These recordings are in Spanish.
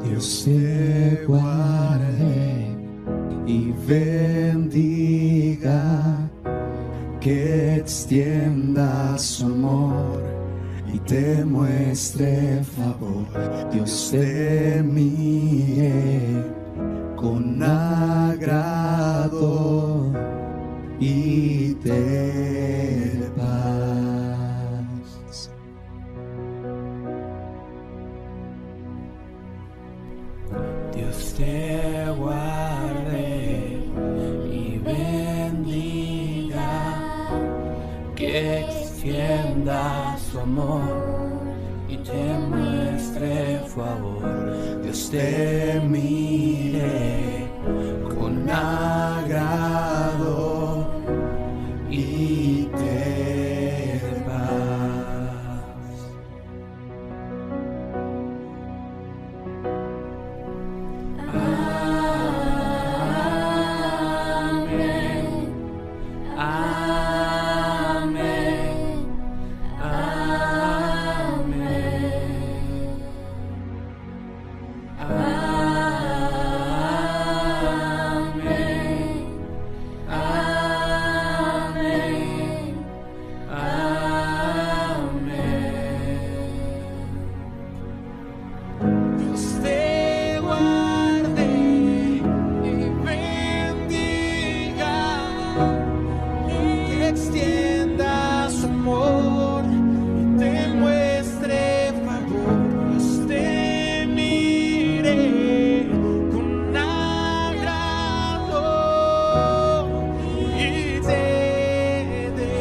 Dios te guarde y bendiga, que extienda su amor y te muestre favor. Dios te mire con agrado y te dé paz. Dios te guarde y bendiga, que extienda su amor y te muestre favor. Dios te mire con agrado y te dé paz. Amén. Amén. Amén. Amén. Amén. Amén. Dios te guarde y bendiga, que extienda su amor y te muestre favor. Dios te mire con agrado y te dé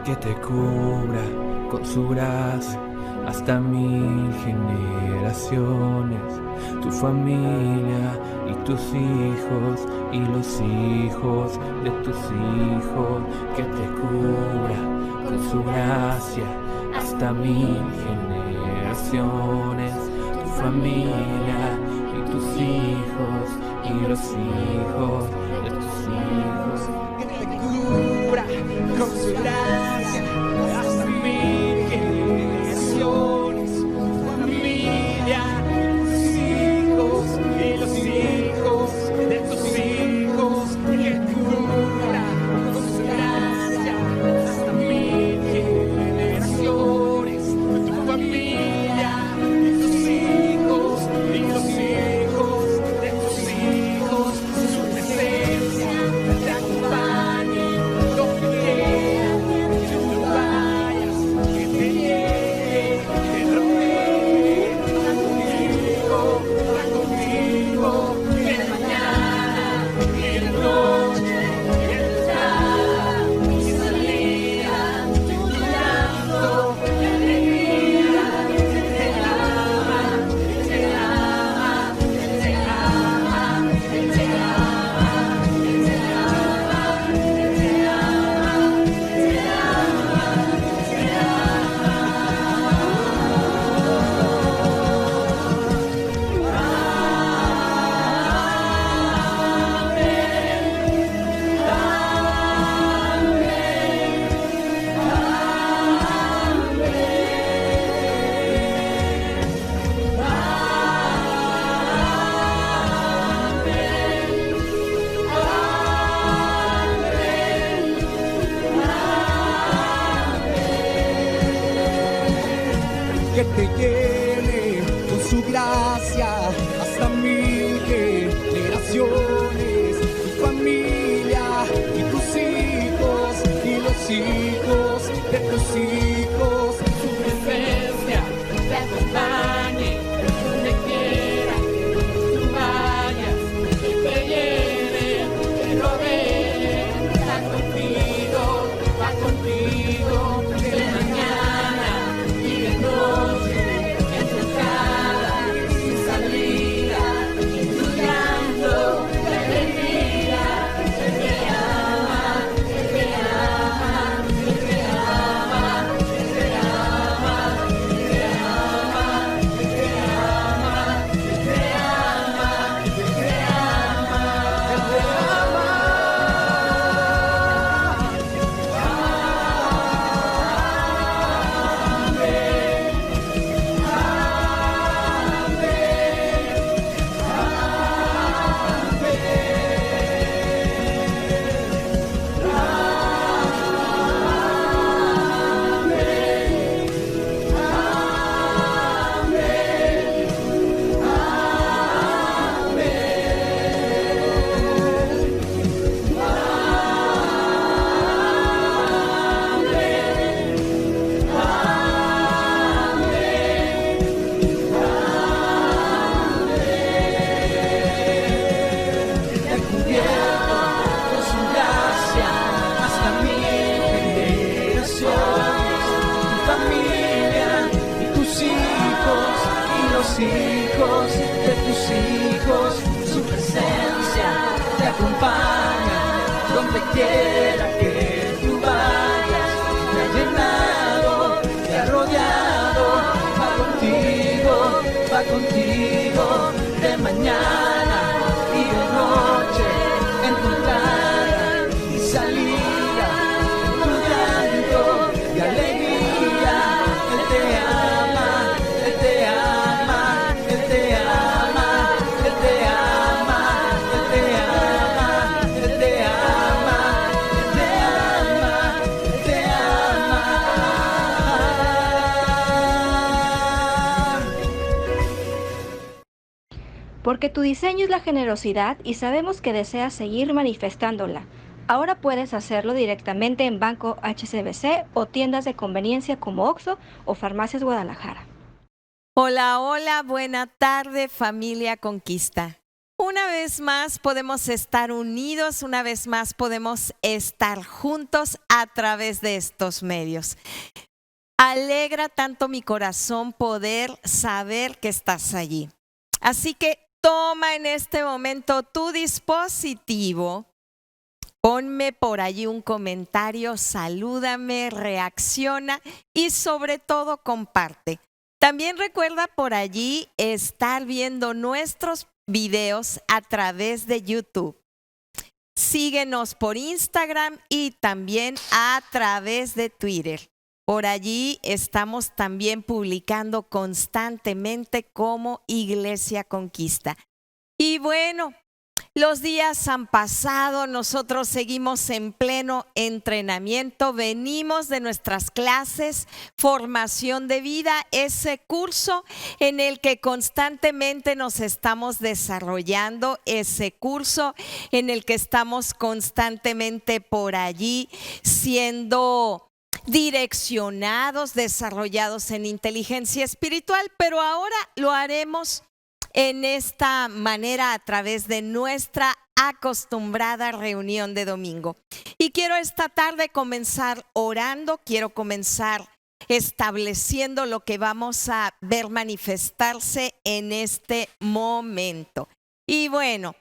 que te cubra con su gracia hasta 1000 generaciones, tu familia y tus hijos y los hijos de tus hijos, que te cubra con su gracia hasta 1000 generaciones, tu familia y tus hijos y los hijos de tus hijos, que te cubra con su gracia hasta 1000 generaciones, tu familia y los hijos de tus hijos, que te cubra con su gracia hasta 1000 generaciones, tu familia y tus hijos y los hijos de tus hijos, su presencia te acompañe donde quiera. te llene con su gracia hasta 1000 generaciones, tu familia y tus hijos y los hijos de tus hijos. Su presencia te acompañe donde quiera que tú vayas, que te llene, te rodee, está contigo, va contigo de mañana y de noche, en tu entrada y salida, en tu llanto, de alegría. Él te ama, Él te ama, Él te ama, Él te ama, Él te ama, Él te ama, Él te ama, Él te Con su gracia hasta 1000 generaciones, tu familia y tus hijos y los hijos de tus hijos. Su presencia te acompaña donde quiera que tú vayas. Te ha llenado, te ha rodeado, va contigo de mañana y de noche, en tu entrada y salida, en tu llanto y alegría. Él te ama, Él te ama, Él te ama, Él te ama, Él te ama, Él te ama, Él te ama, Él te ama. Porque tu diseño es la generosidad y sabemos que deseas seguir manifestándola. Ahora puedes hacerlo directamente en Banco HSBC o tiendas de conveniencia como Oxxo o Farmacias Guadalajara. Hola, hola, buena tarde, familia Conquista. Una vez más podemos estar unidos, una vez más podemos estar juntos a través de estos medios. Alegra tanto mi corazón poder saber que estás allí. Así que toma en este momento tu dispositivo, ponme por allí un comentario, salúdame, reacciona y sobre todo comparte. También recuerda por allí estar viendo nuestros videos a través de YouTube. Síguenos por Instagram y también a través de Twitter. Por allí estamos también publicando constantemente como Iglesia Conquista. Y bueno, los días han pasado, nosotros seguimos en pleno entrenamiento, venimos de nuestras clases, formación de vida, ese curso en el que constantemente nos estamos desarrollando, ese curso en el que estamos constantemente por allí siendo direccionados, desarrollados en inteligencia espiritual, pero ahora lo haremos en esta manera a través de nuestra acostumbrada reunión de domingo. Y quiero esta tarde comenzar orando, quiero comenzar estableciendo lo que vamos a ver manifestarse en este momento. Y bueno,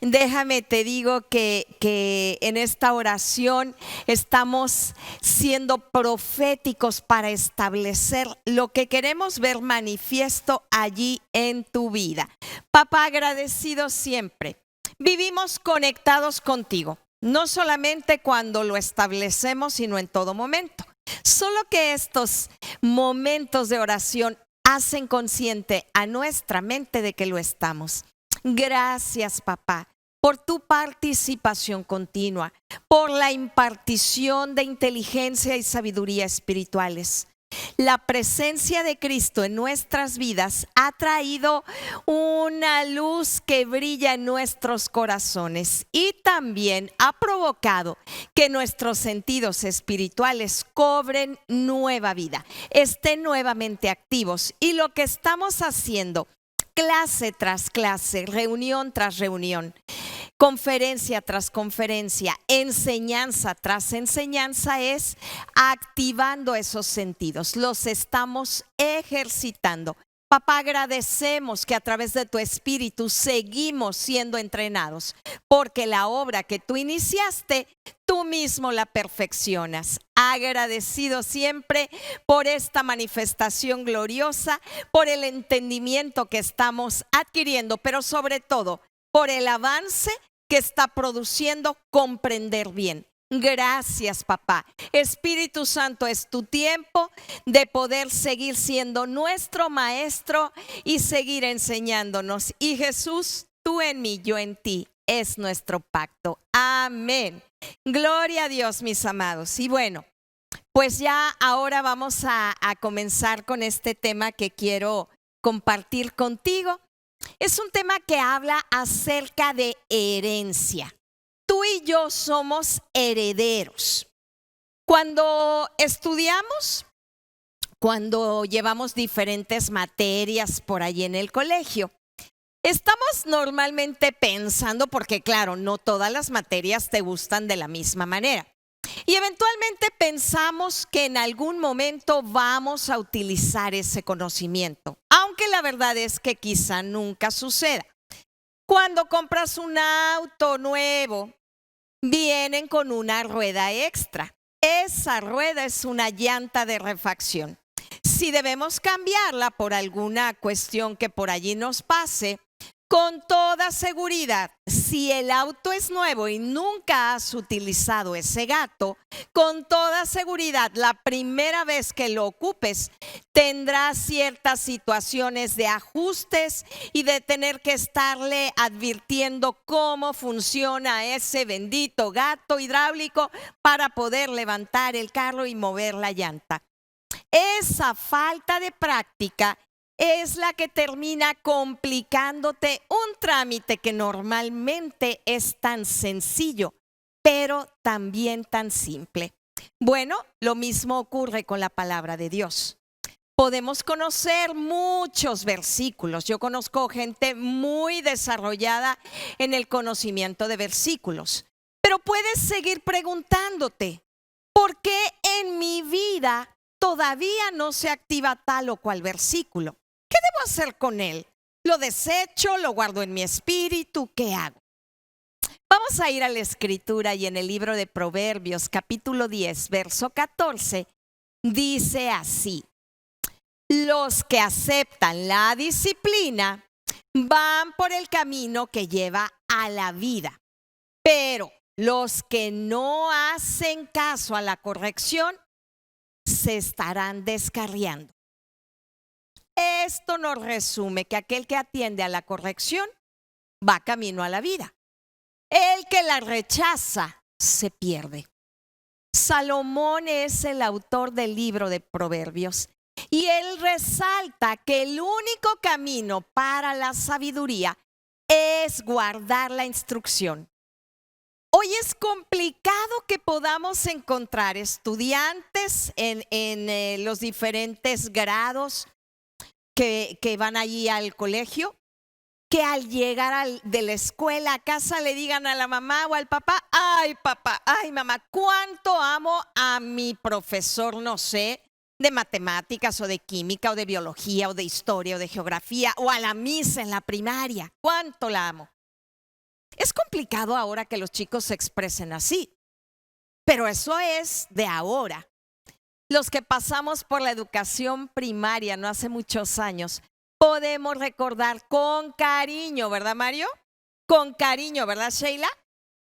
déjame te digo que en esta oración estamos siendo proféticos para establecer lo que queremos ver manifiesto allí en tu vida. Papá, agradecido siempre. Vivimos conectados contigo, no solamente cuando lo establecemos, sino en todo momento. Solo que estos momentos de oración hacen consciente a nuestra mente de que lo estamos. Gracias, papá, por tu participación continua, por la impartición de inteligencia y sabiduría espirituales. La presencia de Cristo en nuestras vidas ha traído una luz que brilla en nuestros corazones y también ha provocado que nuestros sentidos espirituales cobren nueva vida, estén nuevamente activos. Y lo que estamos haciendo, clase tras clase, reunión tras reunión, conferencia tras conferencia, enseñanza tras enseñanza, es activando esos sentidos. Los estamos ejercitando. Papá, agradecemos que a través de tu Espíritu seguimos siendo entrenados, porque la obra que tú iniciaste, tú mismo la perfeccionas. Agradecido siempre por esta manifestación gloriosa, por el entendimiento que estamos adquiriendo, pero sobre todo por el avance que está produciendo comprender bien. Gracias, papá. Espíritu Santo, es tu tiempo de poder seguir siendo nuestro maestro y seguir enseñándonos. Y Jesús, tú en mí, yo en ti, es nuestro pacto. Amén. Gloria a Dios, mis amados. Y bueno, pues ya ahora vamos a comenzar con este tema que quiero compartir contigo. Es un tema que habla acerca de herencia. Tú y yo somos herederos. Cuando estudiamos, cuando llevamos diferentes materias por allí en el colegio, estamos normalmente pensando, porque claro, no todas las materias te gustan de la misma manera. Y eventualmente pensamos que en algún momento vamos a utilizar ese conocimiento, aunque la verdad es que quizá nunca suceda. Cuando compras un auto nuevo, vienen con una rueda extra. Esa rueda es una llanta de refacción. Si debemos cambiarla por alguna cuestión que por allí nos pase, con toda seguridad, si el auto es nuevo y nunca has utilizado ese gato, con toda seguridad, la primera vez que lo ocupes, tendrás ciertas situaciones de ajustes y de tener que estarle advirtiendo cómo funciona ese bendito gato hidráulico para poder levantar el carro y mover la llanta. Esa falta de práctica es la que termina complicándote un trámite que normalmente es tan sencillo, pero también tan simple. Bueno, lo mismo ocurre con la palabra de Dios. Podemos conocer muchos versículos. Yo conozco gente muy desarrollada en el conocimiento de versículos, pero puedes seguir preguntándote, ¿por qué en mi vida todavía no se activa tal o cual versículo? ¿Qué debo hacer con él? ¿Lo desecho? ¿Lo guardo en mi espíritu? ¿Qué hago? Vamos a ir a la escritura y en el libro de Proverbios, capítulo 10, verso 14, dice así: los que aceptan la disciplina van por el camino que lleva a la vida, pero los que no hacen caso a la corrección se estarán descarriando. Esto nos resume que aquel que atiende a la corrección va camino a la vida. El que la rechaza se pierde. Salomón es el autor del libro de Proverbios y él resalta que el único camino para la sabiduría es guardar la instrucción. Hoy es complicado que podamos encontrar estudiantes en los diferentes grados que van allí al colegio, que al llegar de la escuela a casa le digan a la mamá o al papá: ay papá, ay mamá, cuánto amo a mi profesor, no sé, de matemáticas o de química o de biología o de historia o de geografía, o a la miss en la primaria, cuánto la amo. Es complicado ahora que los chicos se expresen así, pero eso es de ahora. Los que pasamos por la educación primaria no hace muchos años, podemos recordar con cariño, ¿verdad, Mario? Con cariño, ¿verdad, Sheila?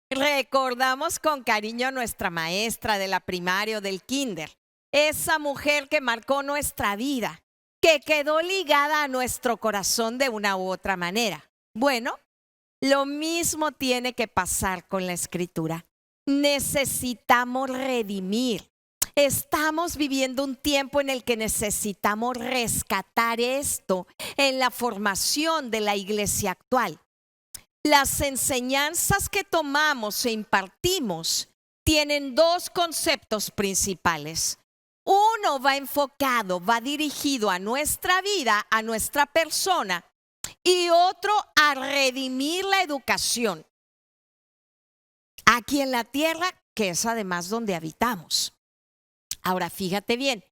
Recordamos con cariño a nuestra maestra de la primaria o del kinder, esa mujer que marcó nuestra vida, que quedó ligada a nuestro corazón de una u otra manera. Bueno, lo mismo tiene que pasar con la escritura. Necesitamos redimir. Estamos viviendo un tiempo en el que necesitamos rescatar esto en la formación de la iglesia actual. Las enseñanzas que tomamos e impartimos tienen dos conceptos principales. Uno va enfocado, va dirigido a nuestra vida, a nuestra persona, y otro a redimir la educación aquí en la tierra, que es además donde habitamos. Ahora, fíjate bien,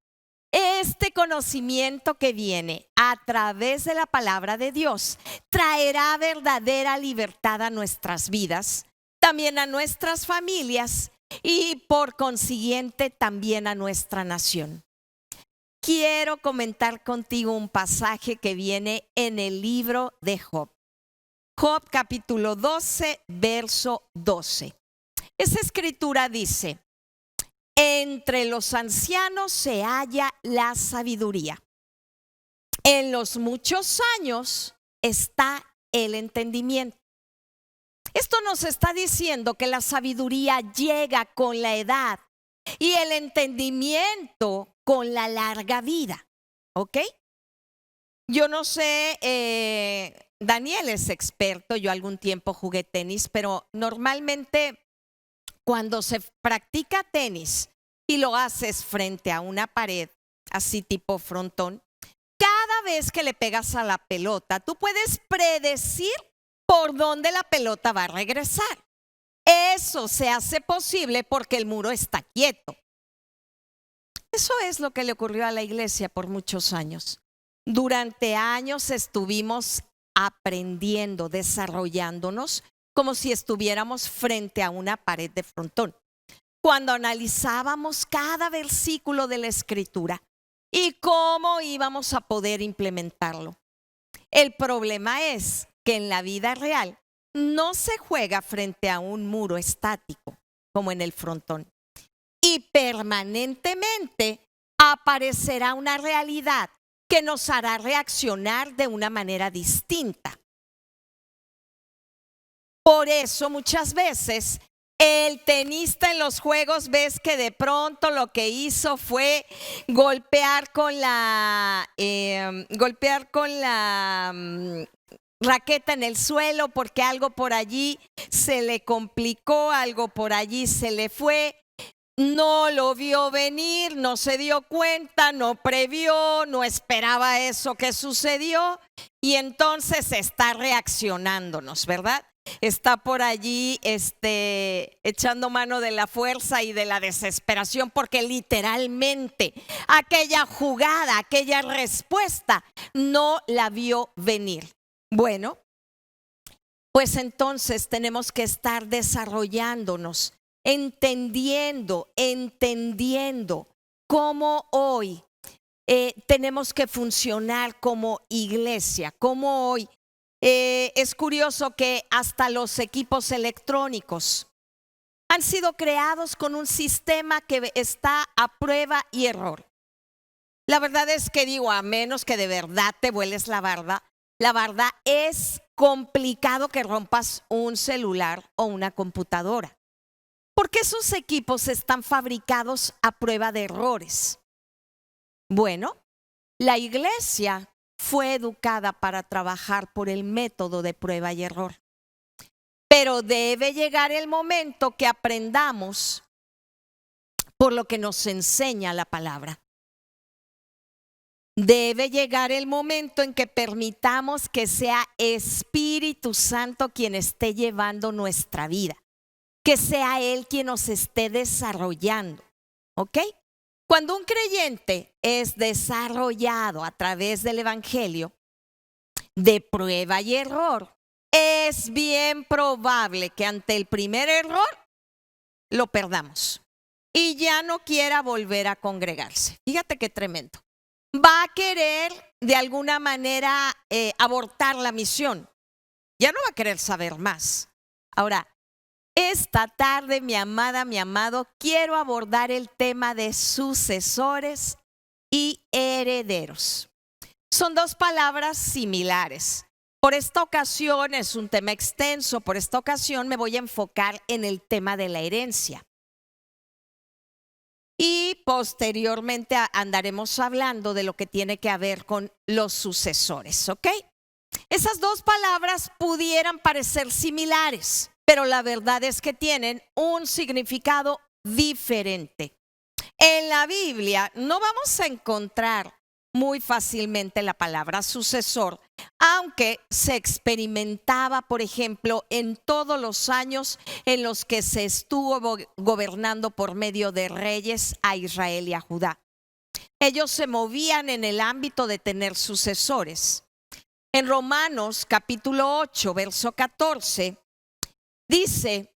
este conocimiento que viene a través de la palabra de Dios traerá verdadera libertad a nuestras vidas, también a nuestras familias y por consiguiente también a nuestra nación. Quiero comentar contigo un pasaje que viene en el libro de Job. Job capítulo 12, verso 12. Esa escritura dice: entre los ancianos se halla la sabiduría. En los muchos años está el entendimiento. Esto nos está diciendo que la sabiduría llega con la edad y el entendimiento con la larga vida. ¿Ok? Yo no sé, Daniel es experto, yo algún tiempo jugué tenis, pero normalmente cuando se practica tenis y lo haces frente a una pared, así tipo frontón, cada vez que le pegas a la pelota, tú puedes predecir por dónde la pelota va a regresar. Eso se hace posible porque el muro está quieto. Eso es lo que le ocurrió a la iglesia por muchos años. Durante años estuvimos aprendiendo, desarrollándonos como si estuviéramos frente a una pared de frontón. Cuando analizábamos cada versículo de la Escritura y cómo íbamos a poder implementarlo. El problema es que en la vida real no se juega frente a un muro estático como en el frontón. Y permanentemente aparecerá una realidad que nos hará reaccionar de una manera distinta. Por eso muchas veces el tenista en los juegos ves que de pronto lo que hizo fue golpear con la raqueta en el suelo porque algo por allí se le complicó, algo por allí se le fue. No lo vio venir, no se dio cuenta, no previó, no esperaba eso que sucedió y entonces está reaccionándonos, ¿verdad? Está por allí echando mano de la fuerza y de la desesperación porque literalmente aquella jugada, aquella respuesta no la vio venir. Bueno, pues entonces tenemos que estar desarrollándonos, entendiendo cómo hoy tenemos que funcionar como iglesia, cómo hoy es curioso que hasta los equipos electrónicos han sido creados con un sistema que está a prueba y error. La verdad es que digo, a menos que de verdad te vueles la barda es complicado que rompas un celular o una computadora. Porque esos equipos están fabricados a prueba de errores. Bueno, la iglesia fue educada para trabajar por el método de prueba y error. Pero debe llegar el momento que aprendamos por lo que nos enseña la palabra. Debe llegar el momento en que permitamos que sea Espíritu Santo quien esté llevando nuestra vida. Que sea Él quien nos esté desarrollando, ¿ok? Cuando un creyente es desarrollado a través del Evangelio de prueba y error, es bien probable que ante el primer error lo perdamos y ya no quiera volver a congregarse. Fíjate qué tremendo. Va a querer de alguna manera abortar la misión. Ya no va a querer saber más. Ahora, esta tarde, mi amada, mi amado, quiero abordar el tema de sucesores y herederos. Son dos palabras similares. Por esta ocasión es un tema extenso, por esta ocasión me voy a enfocar en el tema de la herencia. Y posteriormente andaremos hablando de lo que tiene que ver con los sucesores, ¿ok? Esas dos palabras pudieran parecer similares, pero la verdad es que tienen un significado diferente. En la Biblia no vamos a encontrar muy fácilmente la palabra sucesor, aunque se experimentaba, por ejemplo, en todos los años en los que se estuvo gobernando por medio de reyes a Israel y a Judá. Ellos se movían en el ámbito de tener sucesores. En Romanos capítulo 8, verso 14, dice: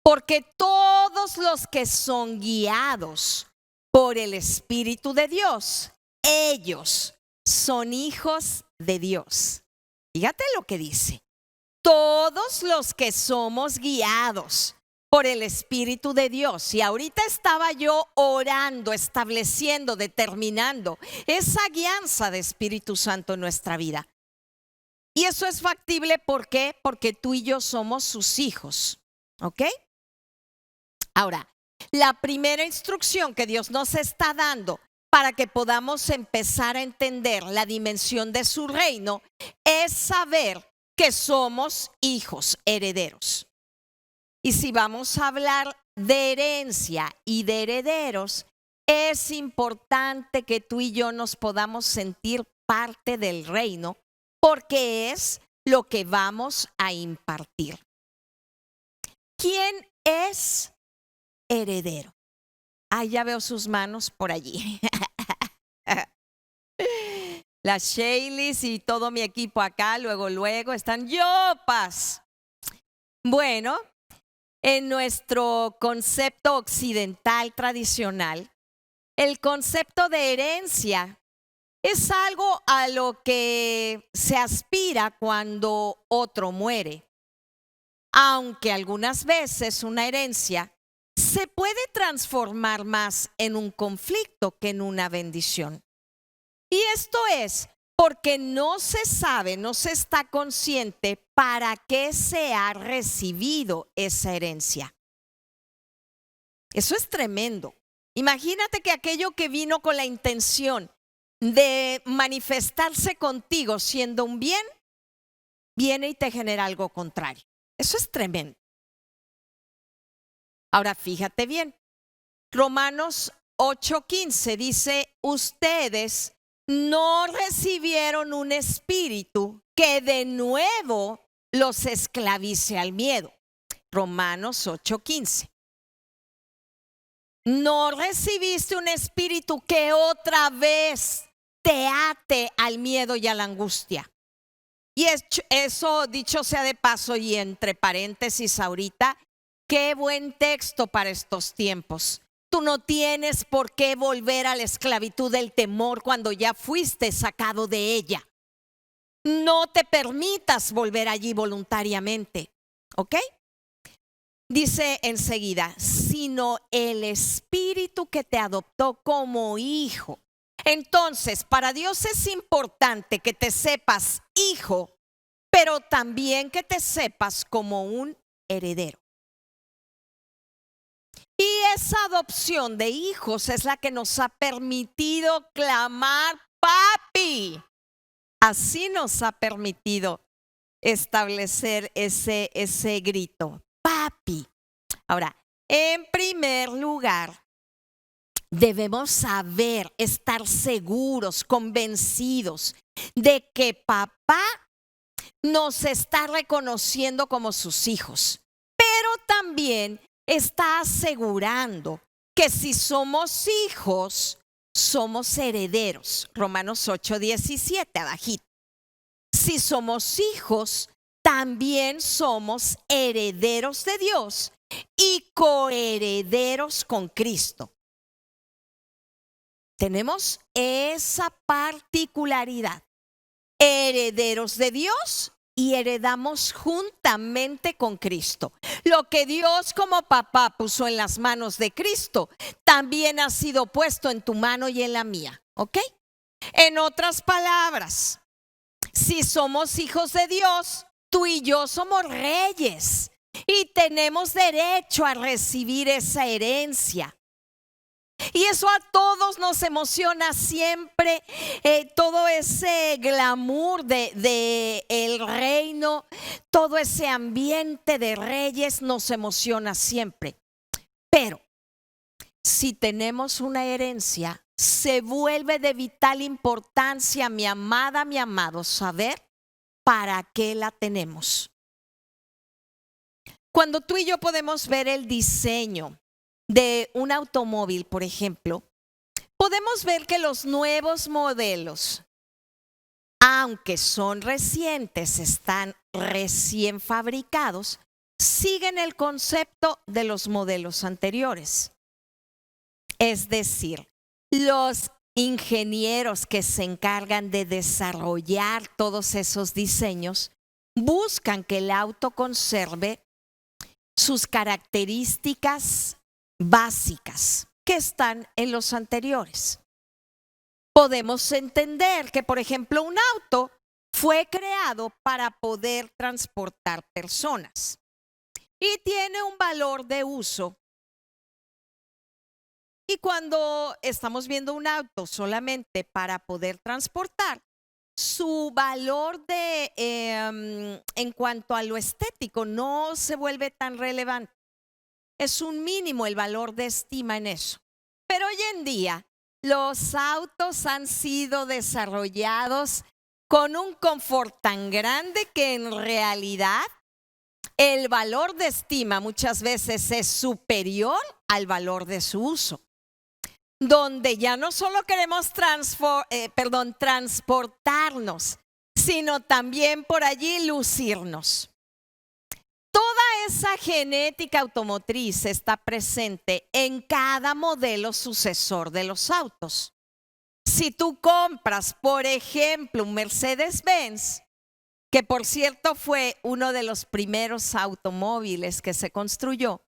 porque todos los que son guiados por el Espíritu de Dios, ellos son hijos de Dios. Fíjate lo que dice. Todos los que somos guiados por el Espíritu de Dios. Y ahorita estaba yo orando, estableciendo, determinando esa guianza de Espíritu Santo en nuestra vida. Y eso es factible, ¿por qué? Porque tú y yo somos sus hijos, ¿ok? Ahora, la primera instrucción que Dios nos está dando para que podamos empezar a entender la dimensión de su reino es saber que somos hijos herederos. Y si vamos a hablar de herencia y de herederos, es importante que tú y yo nos podamos sentir parte del reino, porque es lo que vamos a impartir. ¿Quién es heredero? Ah, ya veo sus manos por allí. Las Shayleys y todo mi equipo acá, luego están yopas. Bueno, en nuestro concepto occidental tradicional, el concepto de herencia es algo a lo que se aspira cuando otro muere. Aunque algunas veces una herencia se puede transformar más en un conflicto que en una bendición. Y esto es porque no se sabe, no se está consciente para qué se ha recibido esa herencia. Eso es tremendo. Imagínate que aquello que vino con la intención de manifestarse contigo siendo un bien, viene y te genera algo contrario. Eso es tremendo. Ahora fíjate bien, Romanos 8:15 dice: ustedes no recibieron un espíritu que de nuevo los esclavice al miedo. Romanos 8:15. No recibiste un espíritu que otra vez te ate al miedo y a la angustia. Y eso, dicho sea de paso y entre paréntesis ahorita, qué buen texto para estos tiempos. Tú no tienes por qué volver a la esclavitud del temor cuando ya fuiste sacado de ella. No te permitas volver allí voluntariamente, ¿ok? Dice enseguida, sino el espíritu que te adoptó como hijo. Entonces, para Dios es importante que te sepas hijo, pero también que te sepas como un heredero. Y esa adopción de hijos es la que nos ha permitido clamar papi. Así nos ha permitido establecer ese grito, papi. Ahora, en primer lugar, debemos saber, estar seguros, convencidos de que papá nos está reconociendo como sus hijos, pero también está asegurando que si somos hijos, somos herederos. Romanos 8:17, abajito. Si somos hijos, también somos herederos de Dios y coherederos con Cristo. Tenemos esa particularidad. Herederos de Dios y heredamos juntamente con Cristo. Lo que Dios como papá puso en las manos de Cristo, también ha sido puesto en tu mano y en la mía, ¿ok? En otras palabras, si somos hijos de Dios, tú y yo somos reyes y tenemos derecho a recibir esa herencia. Y eso a todos nos emociona siempre, todo ese glamour de el reino, todo ese ambiente de reyes nos emociona siempre. Pero si tenemos una herencia, se vuelve de vital importancia, mi amada, mi amado, saber para qué la tenemos. Cuando tú y yo podemos ver el diseño de un automóvil, por ejemplo, podemos ver que los nuevos modelos, aunque son recientes, están recién fabricados, siguen el concepto de los modelos anteriores. Es decir, los ingenieros que se encargan de desarrollar todos esos diseños buscan que el auto conserve sus características básicas que están en los anteriores. Podemos entender que, por ejemplo, un auto fue creado para poder transportar personas y tiene un valor de uso. Y cuando estamos viendo un auto solamente para poder transportar, su valor en cuanto a lo estético no se vuelve tan relevante. Es un mínimo el valor de estima en eso. Pero hoy en día los autos han sido desarrollados con un confort tan grande que en realidad el valor de estima muchas veces es superior al valor de su uso. Donde ya no solo queremos transportarnos, sino también por allí lucirnos. Toda esa genética automotriz está presente en cada modelo sucesor de los autos. Si tú compras, por ejemplo, un Mercedes-Benz, que por cierto fue uno de los primeros automóviles que se construyó,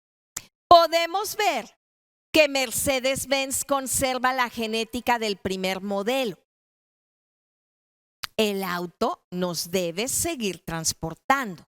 podemos ver que Mercedes-Benz conserva la genética del primer modelo. El auto nos debe seguir transportando.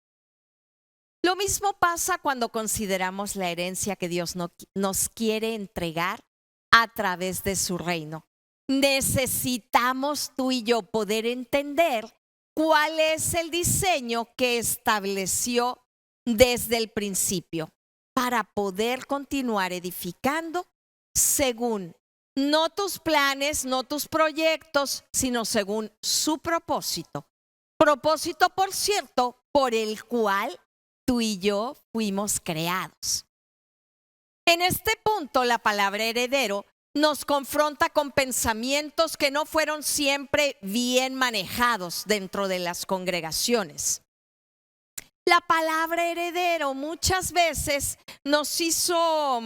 Lo mismo pasa cuando consideramos la herencia que Dios nos quiere entregar a través de su reino. Necesitamos tú y yo poder entender cuál es el diseño que estableció desde el principio para poder continuar edificando según no tus planes, no tus proyectos, sino según su propósito. Propósito, por cierto, por el cual tú y yo fuimos creados. En este punto, la palabra heredero nos confronta con pensamientos que no fueron siempre bien manejados dentro de las congregaciones. La palabra heredero muchas veces nos hizo,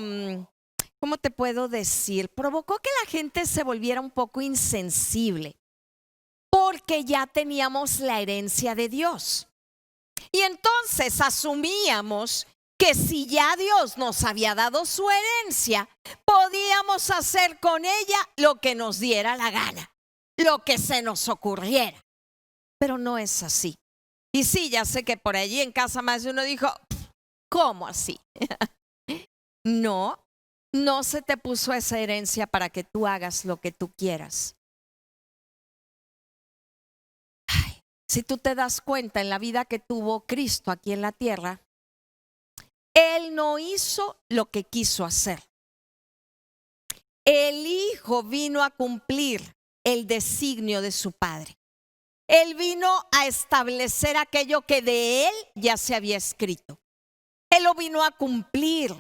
¿cómo te puedo decir? Provocó que la gente se volviera un poco insensible, porque ya teníamos la herencia de Dios. Y entonces asumíamos que si ya Dios nos había dado su herencia, podíamos hacer con ella lo que nos diera la gana, lo que se nos ocurriera. Pero no es así. Y sí, ya sé que por allí en casa más de uno dijo, ¿cómo así? No se te puso esa herencia para que tú hagas lo que tú quieras. Ay, si tú te das cuenta en la vida que tuvo Cristo aquí en la tierra, Él no hizo lo que quiso hacer. El Hijo vino a cumplir el designio de su Padre. Él vino a establecer aquello que de Él ya se había escrito. Él lo vino a cumplir.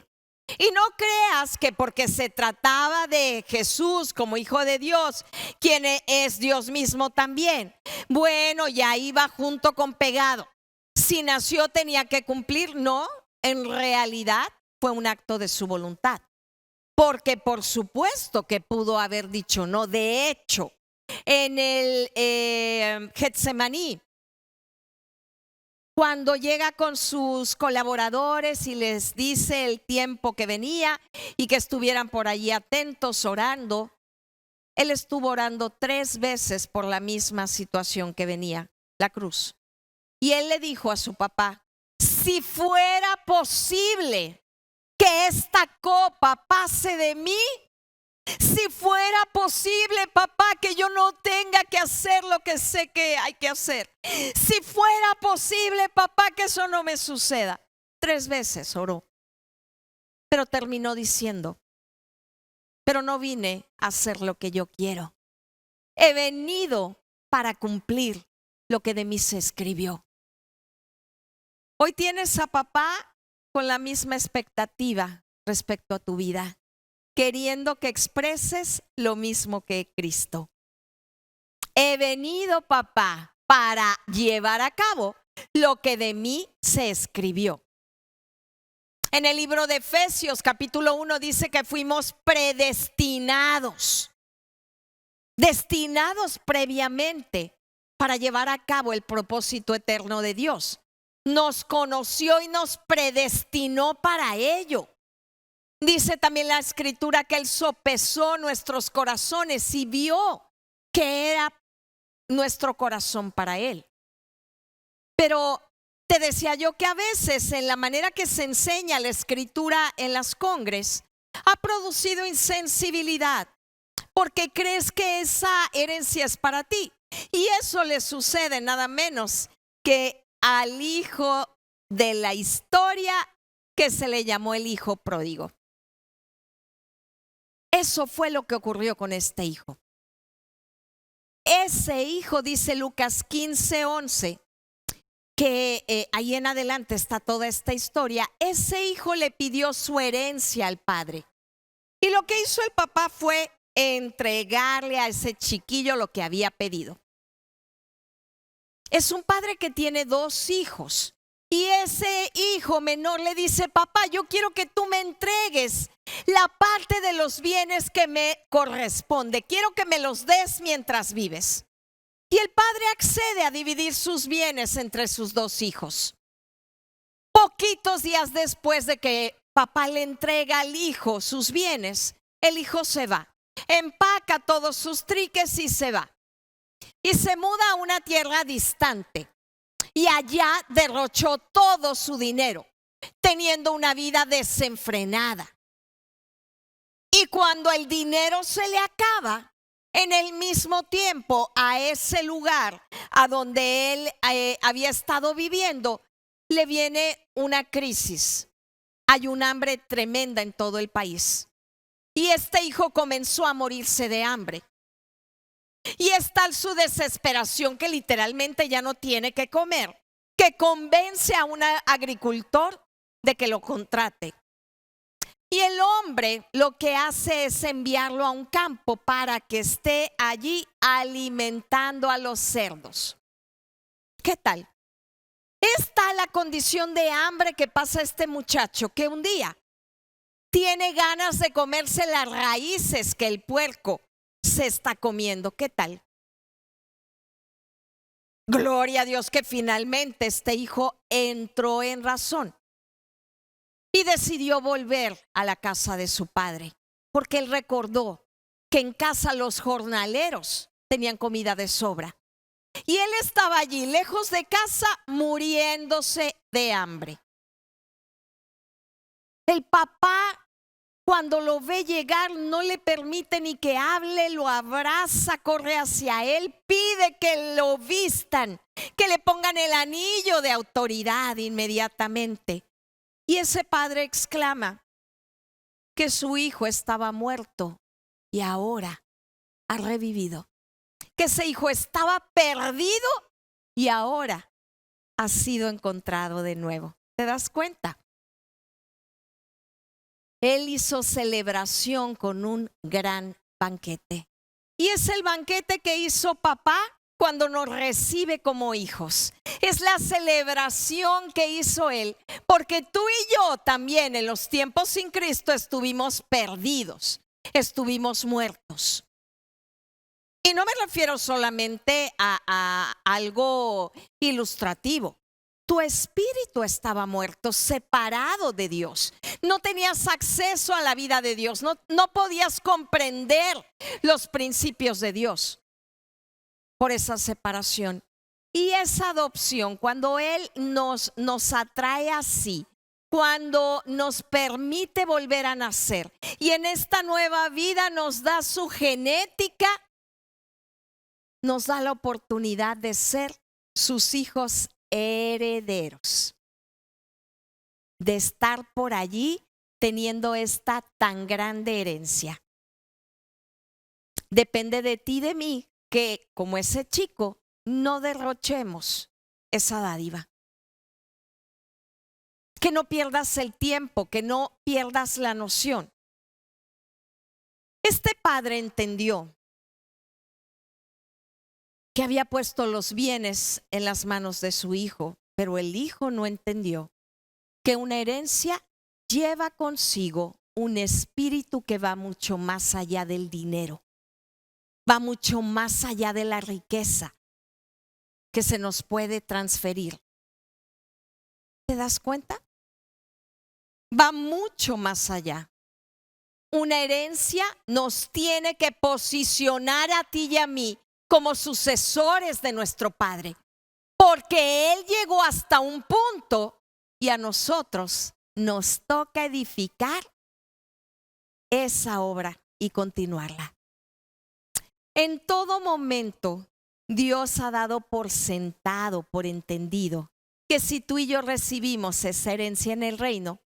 Y no creas que porque se trataba de Jesús como Hijo de Dios, quien es Dios mismo también, bueno, ya iba junto con pegado. Si nació tenía que cumplir, no, en realidad fue un acto de su voluntad. Porque por supuesto que pudo haber dicho no. De hecho, en el Getsemaní, cuando llega con sus colaboradores y les dice el tiempo que venía y que estuvieran por allí atentos orando, Él estuvo orando 3 veces por la misma situación que venía, la cruz. Y Él le dijo a su papá, si fuera posible que esta copa pase de mí, Si fuera posible, papá, que yo no tenga que hacer lo que sé que hay que hacer. Si fuera posible, papá, que eso no me suceda. 3 veces oró. Pero terminó diciendo, pero no vine a hacer lo que yo quiero. He venido para cumplir lo que de mí se escribió. Hoy tienes a papá con la misma expectativa respecto a tu vida, queriendo que expreses lo mismo que Cristo. He venido, papá, para llevar a cabo lo que de mí se escribió. En el libro de Efesios, capítulo 1, dice que fuimos predestinados, destinados previamente para llevar a cabo el propósito eterno de Dios. Nos conoció y nos predestinó para ello. Dice también la Escritura que Él sopesó nuestros corazones y vio que era nuestro corazón para Él. Pero te decía yo que a veces en la manera que se enseña la Escritura en las congres ha producido insensibilidad porque crees que esa herencia es para ti. Y eso le sucede nada menos que al hijo de la historia que se le llamó el hijo pródigo. Eso fue lo que ocurrió con este hijo. Ese hijo, dice Lucas 15:11, que ahí en adelante está toda esta historia. Ese hijo le pidió su herencia al padre. Y lo que hizo el papá fue entregarle a ese chiquillo lo que había pedido. Es un padre que tiene 2 hijos. Y ese hijo menor le dice, papá, yo quiero que tú me entregues la parte de los bienes que me corresponde. Quiero que me los des mientras vives. Y el padre accede a dividir sus bienes entre sus 2 hijos. Poquitos días después de que papá le entrega al hijo sus bienes, el hijo se va, empaca todos sus triques y se va. Y se muda a una tierra distante. Y allá derrochó todo su dinero, teniendo una vida desenfrenada. Y cuando el dinero se le acaba, en el mismo tiempo a ese lugar a donde él había estado viviendo, le viene una crisis. Hay un hambre tremenda en todo el país. Y este hijo comenzó a morirse de hambre. Y es tal su desesperación que literalmente ya no tiene que comer, que convence a un agricultor de que lo contrate. Y el hombre lo que hace es enviarlo a un campo para que esté allí alimentando a los cerdos. ¿Qué tal? Es tal la condición de hambre que pasa este muchacho que un día tiene ganas de comerse las raíces que el puerco se está comiendo. ¿Qué tal? Gloria a Dios que finalmente este hijo entró en razón y decidió volver a la casa de su padre, porque él recordó que en casa los jornaleros tenían comida de sobra y él estaba allí lejos de casa muriéndose de hambre. El papá, cuando lo ve llegar, no le permite ni que hable, lo abraza, corre hacia él, pide que lo vistan, que le pongan el anillo de autoridad inmediatamente. Y ese padre exclama que su hijo estaba muerto y ahora ha revivido. Que ese hijo estaba perdido y ahora ha sido encontrado de nuevo. ¿Te das cuenta? Él hizo celebración con un gran banquete. Y es el banquete que hizo papá cuando nos recibe como hijos. Es la celebración que hizo Él, porque tú y yo también en los tiempos sin Cristo estuvimos perdidos, estuvimos muertos. Y no me refiero solamente a algo ilustrativo. Tu espíritu estaba muerto, separado de Dios. No tenías acceso a la vida de Dios, no podías comprender los principios de Dios por esa separación. Y esa adopción, cuando Él nos atrae así, cuando nos permite volver a nacer. Y en esta nueva vida nos da su genética, nos da la oportunidad de ser sus hijos herederos, de estar por allí teniendo esta tan grande herencia. Depende de ti y de mí que, como ese chico, no derrochemos esa dádiva. Que no pierdas el tiempo, que no pierdas la noción. Este padre entendió que había puesto los bienes en las manos de su hijo, pero el hijo no entendió que una herencia lleva consigo un espíritu que va mucho más allá del dinero, va mucho más allá de la riqueza que se nos puede transferir. ¿Te das cuenta? Va mucho más allá. Una herencia nos tiene que posicionar a ti y a mí como sucesores de nuestro Padre, porque Él llegó hasta un punto y a nosotros nos toca edificar esa obra y continuarla. En todo momento, Dios ha dado por sentado, por entendido, que si tú y yo recibimos esa herencia en el reino,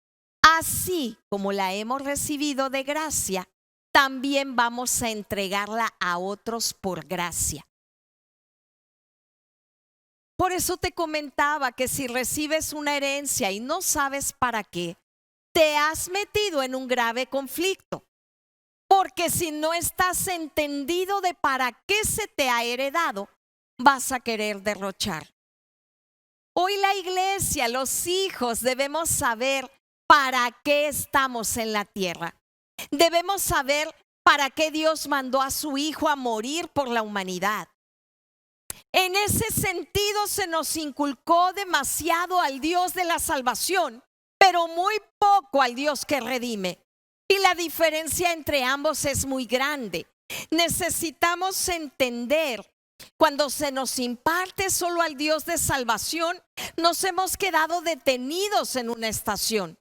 así como la hemos recibido de gracia, también vamos a entregarla a otros por gracia. Por eso te comentaba que si recibes una herencia y no sabes para qué, te has metido en un grave conflicto. Porque si no estás entendido de para qué se te ha heredado, vas a querer derrochar. Hoy la iglesia, los hijos, debemos saber para qué estamos en la tierra. Debemos saber para qué Dios mandó a su Hijo a morir por la humanidad. En ese sentido se nos inculcó demasiado al Dios de la salvación, pero muy poco al Dios que redime. Y la diferencia entre ambos es muy grande. Necesitamos entender, cuando se nos imparte solo al Dios de salvación, nos hemos quedado detenidos en una estación.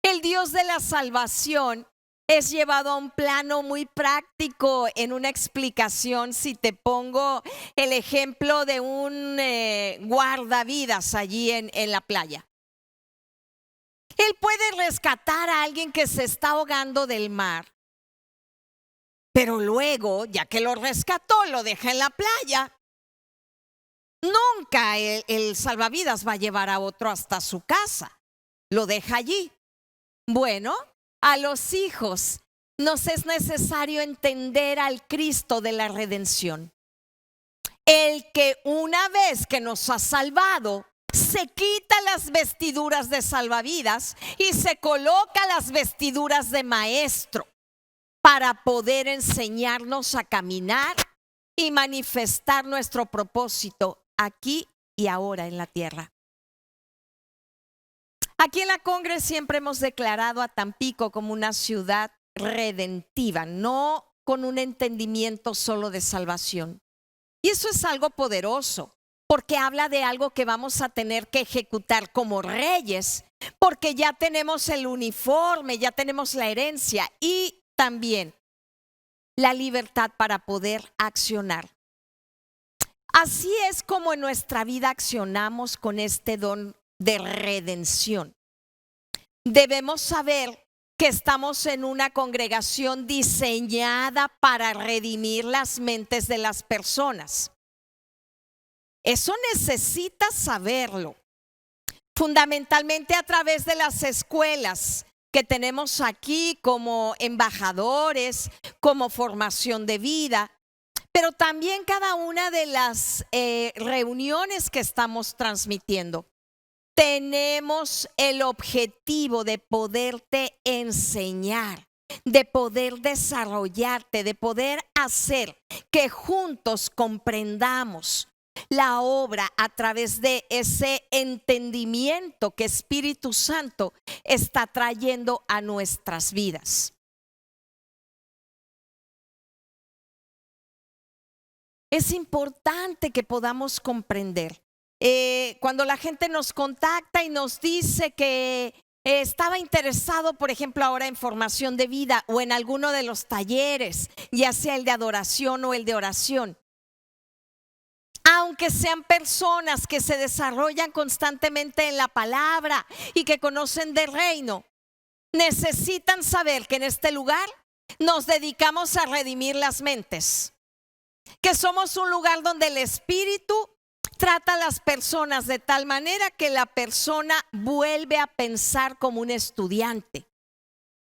El Dios de la salvación es llevado a un plano muy práctico en una explicación. Si te pongo el ejemplo de un guardavidas allí en la playa. Él puede rescatar a alguien que se está ahogando del mar, pero luego, ya que lo rescató, lo deja en la playa. Nunca el salvavidas va a llevar a otro hasta su casa, lo deja allí. Bueno, a los hijos nos es necesario entender al Cristo de la redención. El que una vez que nos ha salvado, se quita las vestiduras de salvavidas y se coloca las vestiduras de maestro para poder enseñarnos a caminar y manifestar nuestro propósito aquí y ahora en la tierra. Aquí en la Congre siempre hemos declarado a Tampico como una ciudad redentiva, no con un entendimiento solo de salvación. Y eso es algo poderoso, porque habla de algo que vamos a tener que ejecutar como reyes, porque ya tenemos el uniforme, ya tenemos la herencia y también la libertad para poder accionar. Así es como en nuestra vida accionamos con este don de redención. Debemos saber que estamos en una congregación diseñada para redimir las mentes de las personas. Eso necesitas saberlo. Fundamentalmente a través de las escuelas que tenemos aquí como embajadores, como formación de vida, pero también cada una de las reuniones que estamos transmitiendo. Tenemos el objetivo de poderte enseñar, de poder desarrollarte, de poder hacer que juntos comprendamos la obra a través de ese entendimiento que Espíritu Santo está trayendo a nuestras vidas. Es importante que podamos comprender cuando la gente nos contacta y nos dice que estaba interesado, por ejemplo, ahora en formación de vida o en alguno de los talleres, ya sea el de adoración o el de oración. Aunque sean personas que se desarrollan constantemente en la palabra y que conocen del reino, necesitan saber que en este lugar nos dedicamos a redimir las mentes, que somos un lugar donde el Espíritu trata a las personas de tal manera que la persona vuelve a pensar como un estudiante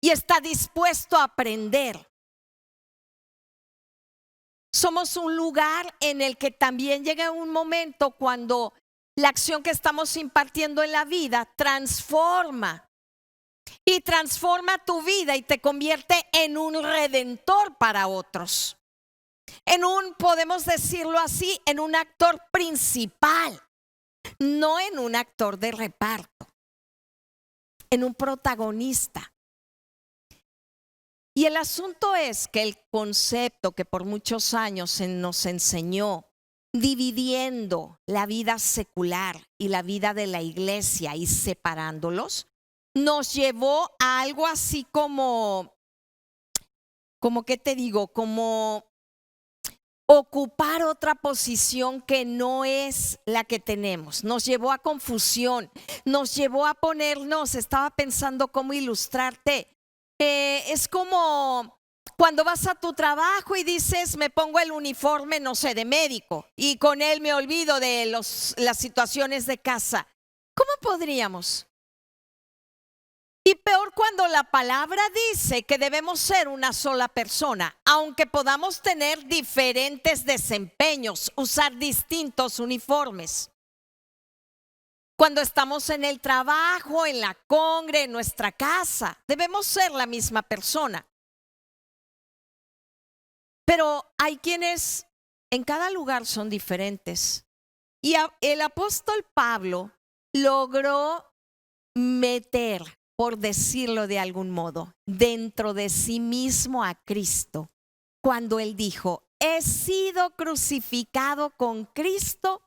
y está dispuesto a aprender. Somos un lugar en el que también llega un momento cuando la acción que estamos impartiendo en la vida transforma tu vida y te convierte en un redentor para otros. Podemos decirlo así, en un actor principal, no en un actor de reparto, en un protagonista. Y el asunto es que el concepto que por muchos años se nos enseñó, dividiendo la vida secular y la vida de la iglesia y separándolos, nos llevó a algo así como ¿qué te digo? Como ocupar otra posición que no es la que tenemos. Nos llevó a confusión, nos llevó a ponernos, estaba pensando cómo ilustrarte. Es como cuando vas a tu trabajo y dices, me pongo el uniforme, no sé, de médico y con él me olvido de las situaciones de casa. ¿Cómo podríamos? Y peor cuando la palabra dice que debemos ser una sola persona, aunque podamos tener diferentes desempeños, usar distintos uniformes. Cuando estamos en el trabajo, en la congre, en nuestra casa, debemos ser la misma persona. Pero hay quienes en cada lugar son diferentes. Y el apóstol Pablo logró meter, por decirlo de algún modo, dentro de sí mismo a Cristo, cuando él dijo, he sido crucificado con Cristo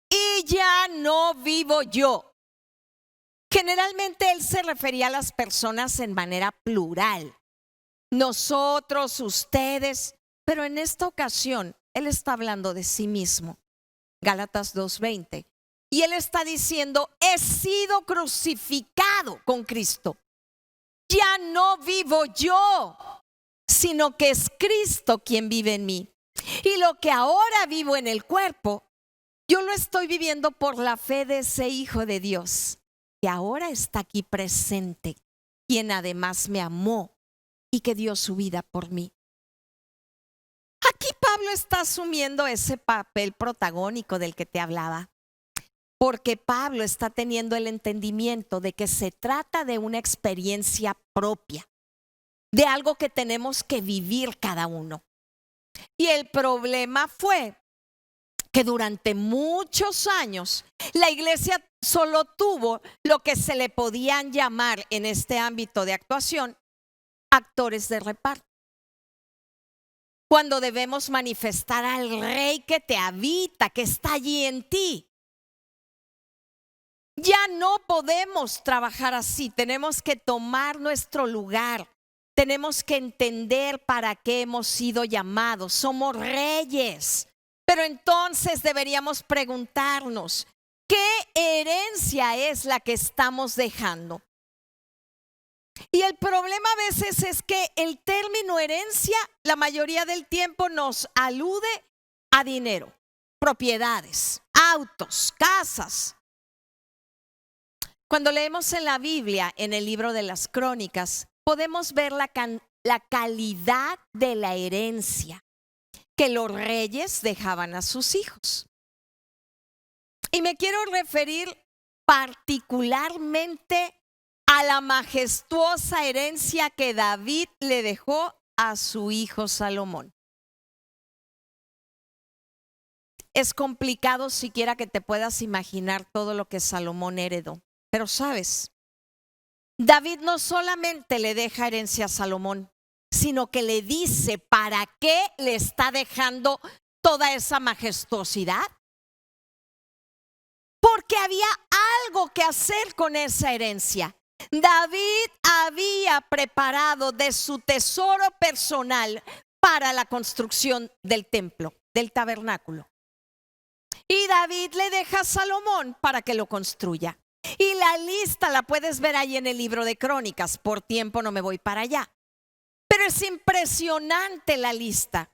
y ya no vivo yo. Generalmente él se refería a las personas en manera plural, nosotros, ustedes, pero en esta ocasión él está hablando de sí mismo. Gálatas 2:20. Y él está diciendo, he sido crucificado con Cristo. Ya no vivo yo, sino que es Cristo quien vive en mí. Y lo que ahora vivo en el cuerpo, yo lo estoy viviendo por la fe de ese Hijo de Dios, que ahora está aquí presente, quien además me amó y que dio su vida por mí. Aquí Pablo está asumiendo ese papel protagónico del que te hablaba. Porque Pablo está teniendo el entendimiento de que se trata de una experiencia propia, de algo que tenemos que vivir cada uno. Y el problema fue que durante muchos años la iglesia solo tuvo lo que se le podían llamar en este ámbito de actuación actores de reparto. Cuando debemos manifestar al Rey que te habita, que está allí en ti. Ya no podemos trabajar así, tenemos que tomar nuestro lugar, tenemos que entender para qué hemos sido llamados, somos reyes, pero entonces deberíamos preguntarnos, ¿qué herencia es la que estamos dejando? Y el problema a veces es que el término herencia, la mayoría del tiempo nos alude a dinero, propiedades, autos, casas. Cuando leemos en la Biblia, en el libro de las Crónicas, podemos ver la calidad de la herencia que los reyes dejaban a sus hijos. Y me quiero referir particularmente a la majestuosa herencia que David le dejó a su hijo Salomón. Es complicado siquiera que te puedas imaginar todo lo que Salomón heredó. Pero sabes, David no solamente le deja herencia a Salomón, sino que le dice para qué le está dejando toda esa majestuosidad. que había algo que hacer con esa herencia. David había preparado de su tesoro personal para la construcción del templo, del tabernáculo. Y David le deja a Salomón para que lo construya. Y la lista la puedes ver ahí en el libro de Crónicas. Por tiempo no me voy para allá. Pero es impresionante la lista.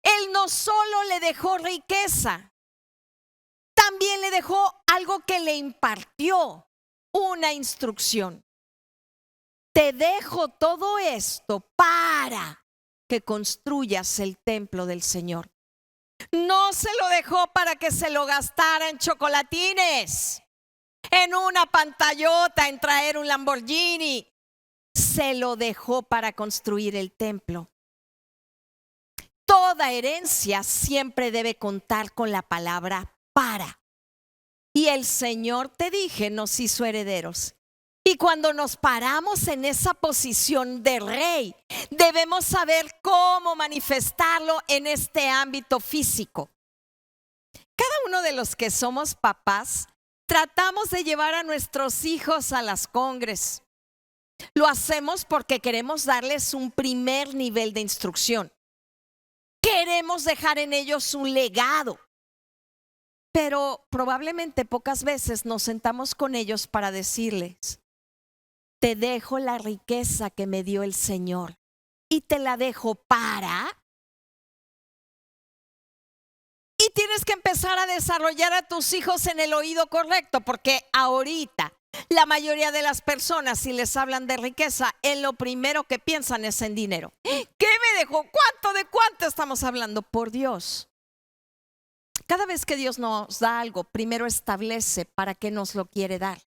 Él no solo le dejó riqueza, también le dejó algo que le impartió, una instrucción. Te dejo todo esto para que construyas el templo del Señor. No se lo dejó para que se lo gastara en chocolatines, en una pantallota, en traer un Lamborghini. Se lo dejó para construir el templo. Toda herencia siempre debe contar con la palabra para. Y el Señor, te dije, nos hizo herederos. Y cuando nos paramos en esa posición de rey, debemos saber cómo manifestarlo en este ámbito físico. Cada uno de los que somos papás, tratamos de llevar a nuestros hijos a las congres. Lo hacemos porque queremos darles un primer nivel de instrucción. Queremos dejar en ellos un legado. Pero probablemente pocas veces nos sentamos con ellos para decirles: te dejo la riqueza que me dio el Señor y te la dejo para. Y tienes que empezar a desarrollar a tus hijos en el oído correcto, porque ahorita la mayoría de las personas, si les hablan de riqueza, en lo primero que piensan es en dinero. ¿Qué me dejó? ¿Cuánto? ¿De cuánto estamos hablando? Por Dios. Cada vez que Dios nos da algo, primero establece para qué nos lo quiere dar.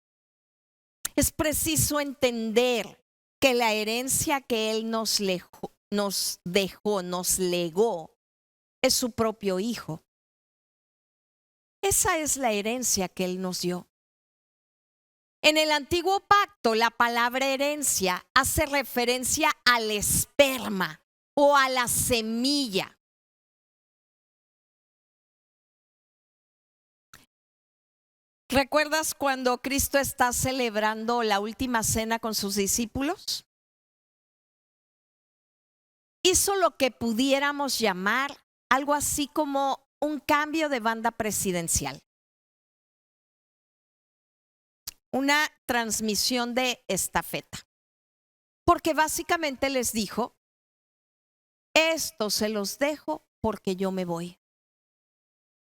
Es preciso entender que la herencia que Él nos legó, es su propio Hijo. Esa es la herencia que Él nos dio. En el antiguo pacto, la palabra herencia hace referencia al esperma o a la semilla. ¿Recuerdas cuando Cristo está celebrando la última cena con sus discípulos? Hizo lo que pudiéramos llamar algo así como un cambio de banda presidencial. Una transmisión de estafeta. Porque básicamente les dijo: esto se los dejo porque yo me voy.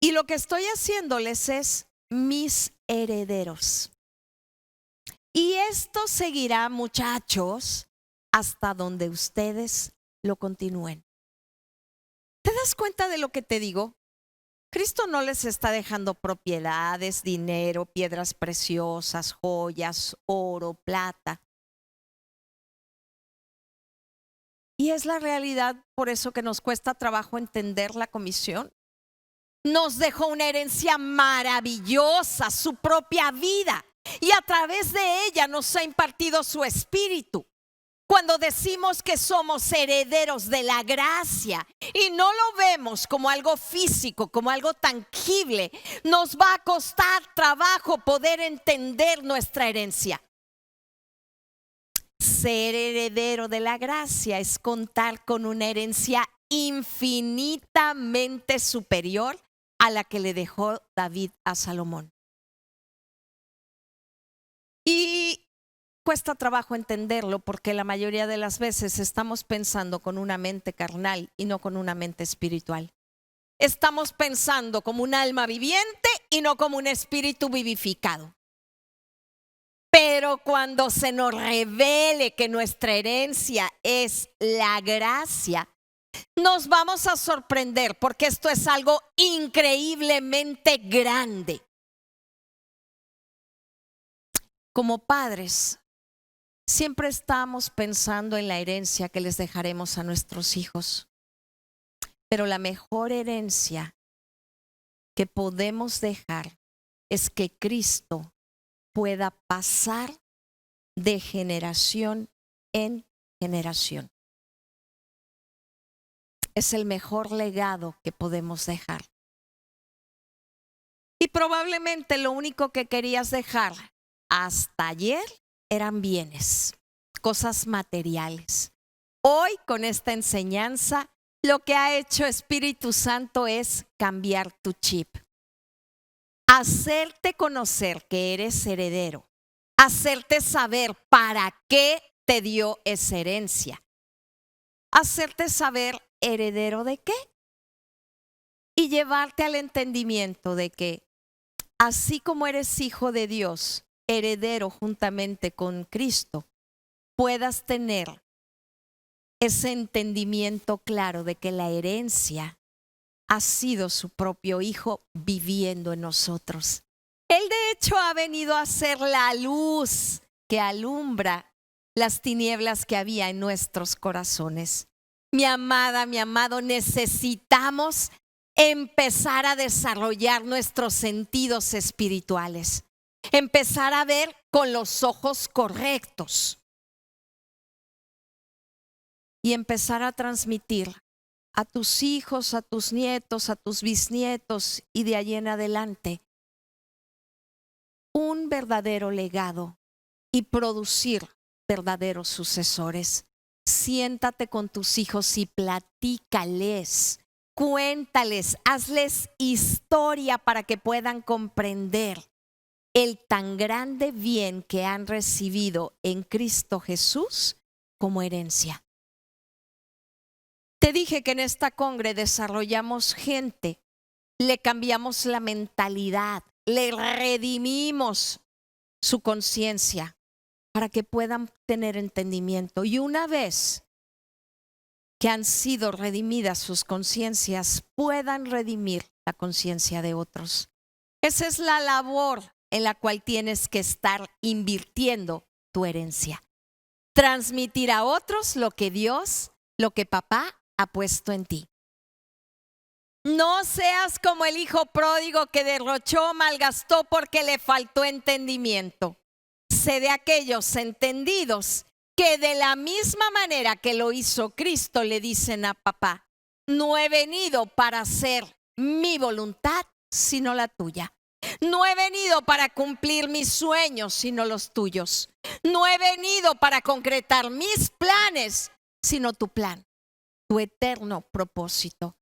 Y lo que estoy haciéndoles es mis herederos. Y esto seguirá, muchachos, hasta donde ustedes lo continúen. ¿Te das cuenta de lo que te digo? Cristo no les está dejando propiedades, dinero, piedras preciosas, joyas, oro, plata. Y es la realidad, por eso que nos cuesta trabajo entender la comisión. Nos dejó una herencia maravillosa, su propia vida, y a través de ella nos ha impartido su espíritu. Cuando decimos que somos herederos de la gracia y no lo vemos como algo físico, como algo tangible, nos va a costar trabajo poder entender nuestra herencia. Ser heredero de la gracia es contar con una herencia infinitamente superior a la que le dejó David a Salomón. Y cuesta trabajo entenderlo porque la mayoría de las veces estamos pensando con una mente carnal y no con una mente espiritual. Estamos pensando como un alma viviente y no como un espíritu vivificado. Pero cuando se nos revele que nuestra herencia es la gracia, nos vamos a sorprender porque esto es algo increíblemente grande. Como padres, siempre estamos pensando en la herencia que les dejaremos a nuestros hijos. Pero la mejor herencia que podemos dejar es que Cristo pueda pasar de generación en generación. Es el mejor legado que podemos dejar. Y probablemente lo único que querías dejar hasta ayer eran bienes, cosas materiales. Hoy, con esta enseñanza, lo que ha hecho Espíritu Santo es cambiar tu chip. Hacerte conocer que eres heredero. Hacerte saber para qué te dio esa herencia. Hacerte saber heredero de qué. Y llevarte al entendimiento de que así como eres hijo de Dios, heredero juntamente con Cristo, puedas tener ese entendimiento claro de que la herencia ha sido su propio Hijo viviendo en nosotros. Él de hecho ha venido a ser la luz que alumbra las tinieblas que había en nuestros corazones. Mi amada, mi amado, necesitamos empezar a desarrollar nuestros sentidos espirituales. Empezar a ver con los ojos correctos. Y empezar a transmitir a tus hijos, a tus nietos, a tus bisnietos y de allí en adelante un verdadero legado y producir verdaderos sucesores. Siéntate con tus hijos y platícales, cuéntales, hazles historia para que puedan comprender el tan grande bien que han recibido en Cristo Jesús como herencia. Te dije que en esta congre desarrollamos gente, le cambiamos la mentalidad, le redimimos su conciencia para que puedan tener entendimiento. Y una vez que han sido redimidas sus conciencias, puedan redimir la conciencia de otros. Esa es la labor en la cual tienes que estar invirtiendo tu herencia. Transmitir a otros lo que Dios, lo que papá ha puesto en ti. No seas como el hijo pródigo que derrochó, malgastó porque le faltó entendimiento. Sé de aquellos entendidos que de la misma manera que lo hizo Cristo le dicen a papá: no he venido para hacer mi voluntad sino la tuya. No he venido para cumplir mis sueños sino los tuyos. No he venido para concretar mis planes sino tu plan, tu eterno propósito.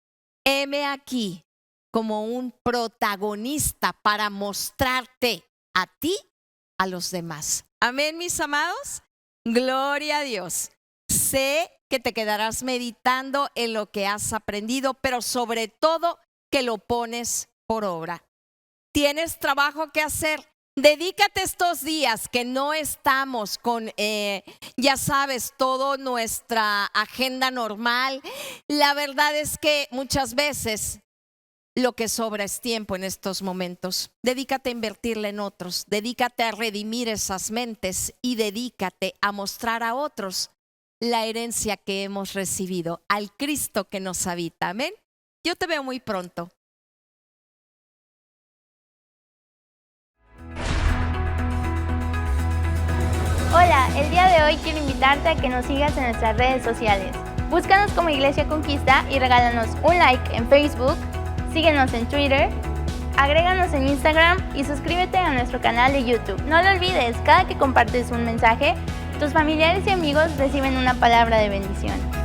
Heme aquí como un protagonista para mostrarte a ti, a los demás. Amén, mis amados. Gloria a Dios. Sé que te quedarás meditando en lo que has aprendido, pero sobre todo que lo pones por obra. Tienes trabajo que hacer. Dedícate estos días que no estamos con, ya sabes, toda nuestra agenda normal. La verdad es que muchas veces lo que sobra es tiempo en estos momentos. Dedícate a invertirle en otros. Dedícate a redimir esas mentes y dedícate a mostrar a otros la herencia que hemos recibido, al Cristo que nos habita. Amén. Yo te veo muy pronto. Hola, el día de hoy quiero invitarte a que nos sigas en nuestras redes sociales. Búscanos como Iglesia Conquista y regálanos un like en Facebook, síguenos en Twitter, agréganos en Instagram y suscríbete a nuestro canal de YouTube. No lo olvides, cada que compartes un mensaje, tus familiares y amigos reciben una palabra de bendición.